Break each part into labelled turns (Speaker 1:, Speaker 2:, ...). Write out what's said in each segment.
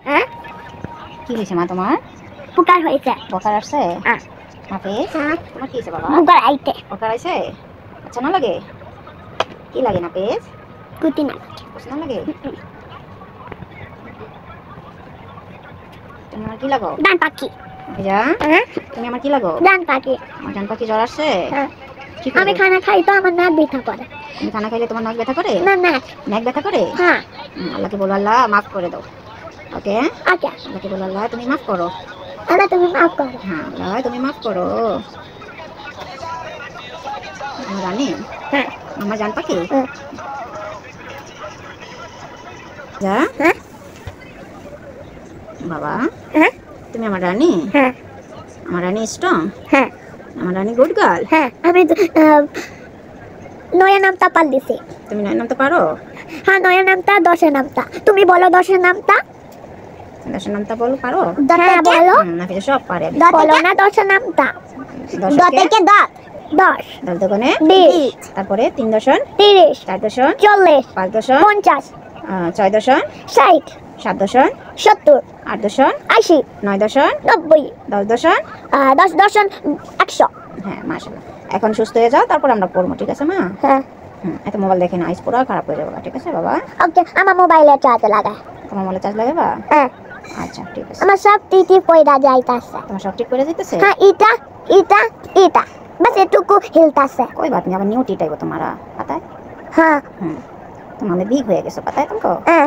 Speaker 1: হ্যাঁ
Speaker 2: কি হয়েছে মা তোমার?
Speaker 1: পুকার হয়েছে।
Speaker 2: বকার আসছে?
Speaker 1: হ্যাঁ
Speaker 2: হাফিজ
Speaker 1: হ্যাঁ
Speaker 2: তোমার কি হয়েছে বাবা?
Speaker 1: পুকার আইতে
Speaker 2: বকার আইছে? আচ্ছা না লাগে? কি লাগে না পেজ?
Speaker 1: কুতি না
Speaker 2: পছন্দ না লাগে? তুমি আমার কি লাগো?
Speaker 1: ডান পাখি।
Speaker 2: হাফিজা
Speaker 1: হ্যাঁ
Speaker 2: তুমি আমার কি লাগো?
Speaker 1: ডান পাখি।
Speaker 2: আমার জান পাখি জ্বর আসছে?
Speaker 1: হ্যাঁ
Speaker 2: কি করবে?
Speaker 1: আমি খানা খাই তো আমার নাক ব্যথা করে।
Speaker 2: তুমি খানা খাইলে তোমার নাক ব্যথা করে?
Speaker 1: না না
Speaker 2: নাক ব্যথা করে?
Speaker 1: হ্যাঁ
Speaker 2: আল্লাহকে বলো আল্লাহ মাফ করে দাও। ওকে
Speaker 1: আচ্ছা
Speaker 2: আল্লাহকে বলো আল্লাহ তুমি মাফ করো।
Speaker 1: আল্লাহ তুমি মাফ করো।
Speaker 2: হ্যাঁ আল্লাহ তুমি মাফ করো। আমার রানী
Speaker 1: হ্যাঁ
Speaker 2: আমার জান পাখি
Speaker 1: হ্যাঁ
Speaker 2: যা
Speaker 1: হ্যাঁ
Speaker 2: বাবা
Speaker 1: হ্যাঁ
Speaker 2: তুমি আমার রানী।
Speaker 1: হ্যাঁ
Speaker 2: আমার রানী স্ট্রং।
Speaker 1: হ্যাঁ
Speaker 2: আমার রানী গুড গার্ল।
Speaker 1: হ্যাঁ আমি নয়া নামটা পাল দিছি।
Speaker 2: তুমি নয় নামতে পারো?
Speaker 1: হ্যাঁ নয়া নামটা দশের নামটা তুমি বলো দশের নামটা।
Speaker 2: দশের নামটা বলো পারো?
Speaker 1: হ্যাঁ বলো
Speaker 2: নাফিজা সব পারে।
Speaker 1: বলো না দশের নামটা।
Speaker 2: দশ
Speaker 1: দশ থেকে দশ
Speaker 2: 10 দোকানে
Speaker 1: 20
Speaker 2: তারপরে 3 দশন
Speaker 1: 30
Speaker 2: 4 দশন
Speaker 1: 40
Speaker 2: 5 দশন
Speaker 1: 50
Speaker 2: 6 দশন
Speaker 1: 60
Speaker 2: 7 দশন
Speaker 1: 70
Speaker 2: 8 দশন
Speaker 1: 80
Speaker 2: 9 দশন
Speaker 1: 90
Speaker 2: 10 দশন
Speaker 1: 10 দশন 100।
Speaker 2: হ্যাঁ মাশাআল্লাহ এখন সুস্থ হয়ে যাও তারপর আমরা পড়বো ঠিক আছে মা?
Speaker 1: হ্যাঁ
Speaker 2: এত মোবাইল দেখে না আইস পুরো খারাপ হয়ে যাবে ঠিক আছে বাবা?
Speaker 1: ওকে আমার মোবাইলে চার্জ লাগা।
Speaker 2: তোমার মোবাইলে চার্জ লাগাবা?
Speaker 1: হ্যাঁ
Speaker 2: আচ্ছা ঠিক আছে।
Speaker 1: আমার সব টিটি পয়দা যাইতাছে।
Speaker 2: তোমার সব ঠিক করে দিতেছে?
Speaker 1: হ্যাঁ এটা এটা এটা বাস এটুকু হিলতাছে।
Speaker 2: कोई बात नहीं अब न्यू टी टाइप तुम्हारा पता है?
Speaker 1: হ্যাঁ
Speaker 2: तुम्हारे बिग हो गया पता है तुमको?
Speaker 1: হ্যাঁ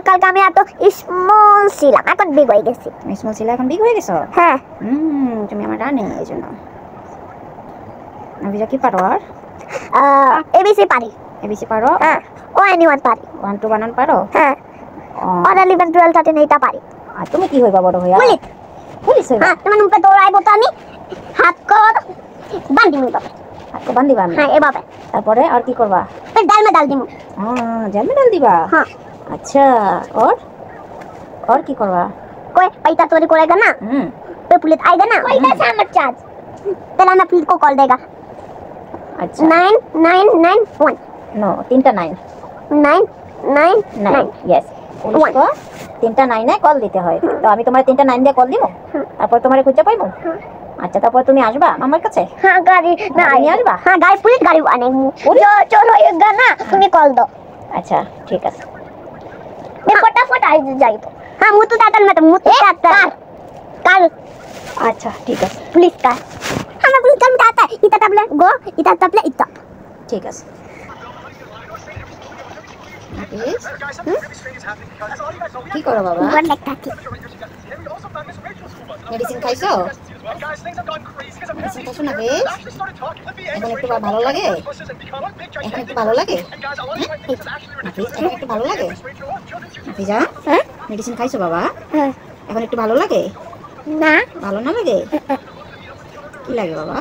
Speaker 1: কালকে আমি এত স্মল ছিলাম এখন বিগ হয়ে গেছি।
Speaker 2: তুমি স্মল ছিল এখন বিগ হয়ে গেছো?
Speaker 1: হ্যাঁ
Speaker 2: তুমি আমার রানী এইজন্য। নাফিজা কি পারো আর?
Speaker 1: এবিসি পারি।
Speaker 2: এবিসি পারো?
Speaker 1: হ্যাঁ ও এনিওয়ান পারি।
Speaker 2: 1 2 বানান পারো?
Speaker 1: হ্যাঁ আর 11 12 13 এটা পারি।
Speaker 2: আর তুমি কি হইবা বড় হইয়া?
Speaker 1: পুলিশ
Speaker 2: পুলিশ হইবা?
Speaker 1: হ্যাঁ তোমার মুখে দৌড়াইবো তো আমি হাত কর বান্ধি মুই বাবা।
Speaker 2: হাতকে বান্ধিবা আমি?
Speaker 1: হ্যাঁ এভাবে
Speaker 2: তারপরে আর কি করবা?
Speaker 1: फिर दाल में डाल दिमु।
Speaker 2: जल में डाल दिबा?
Speaker 1: हाँ
Speaker 2: अच्छा और की करवा?
Speaker 1: कोई पैसा चोरी करेगा ना तो पुलिस आएगा ना पैसा से मत चार्ज पहले ना पुलिस को कॉल देगा।
Speaker 2: अच्छा
Speaker 1: 9991
Speaker 2: नो 3টা 9
Speaker 1: 999
Speaker 2: यस পুলিশকে 3টা 9 এ কল দিতে হয় তো আমি তোমার 3টা 9 দিয়ে কল দিব তারপর তোমারে খুঁজে পাইবো। আচ্ছা তারপর তুমি আসবা আমার কাছে?
Speaker 1: हाँ गाड़ी ना
Speaker 2: তুমি আসবা?
Speaker 1: हाँ गाड़ी पुलिस गाड़ी आने जो चोर होएगा ना तुम्हें कॉल दो।
Speaker 2: আচ্ছা ঠিক আছে
Speaker 1: मैं फटाफट आ जाई तो हाँ मुंह तो दातन मत मुंह तो दातन कार
Speaker 2: আচ্ছা ঠিক আছে
Speaker 1: पुलिस कार हमें पुलिस कार में आता है इतना तबले गो इतना तबले इतना
Speaker 2: ঠিক আছে নাফিজ কি করো বাবা?
Speaker 1: ऊपर लगता थी
Speaker 2: মেডিসিন খাইছো? মেডিসিন খাইছো নাফিজ? এখন একটু ভালো লাগে? এখন একটু ভালো লাগে? নাফিজ এখন একটু ভালো লাগে? নাফিজা
Speaker 1: হ্যাঁ
Speaker 2: মেডিসিন খাইছো বাবা?
Speaker 1: হ্যাঁ
Speaker 2: এখন একটু ভালো লাগে?
Speaker 1: না
Speaker 2: ভালো না লাগে? কি লাগে বাবা?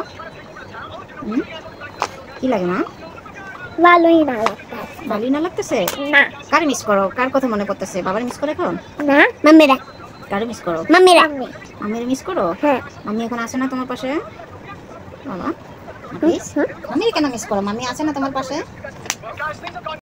Speaker 2: কি লাগে মা?
Speaker 1: ভালোই না লাগতা
Speaker 2: ভালোই না লাগতেছে?
Speaker 1: না
Speaker 2: কার মিস করো? কার কথা মনে করতেছে? বাবার মিস করে এখন?
Speaker 1: না মাম্মিরা
Speaker 2: কার মিস করো?
Speaker 1: মাম্মিরা
Speaker 2: মাম্মির মিস করো?
Speaker 1: হ্যাঁ
Speaker 2: মাম্মি এখন আসে না তোমার পাশে? বাবা মাম্মি কেন মিস করো? মাম্মি আছে না তোমার পাশে?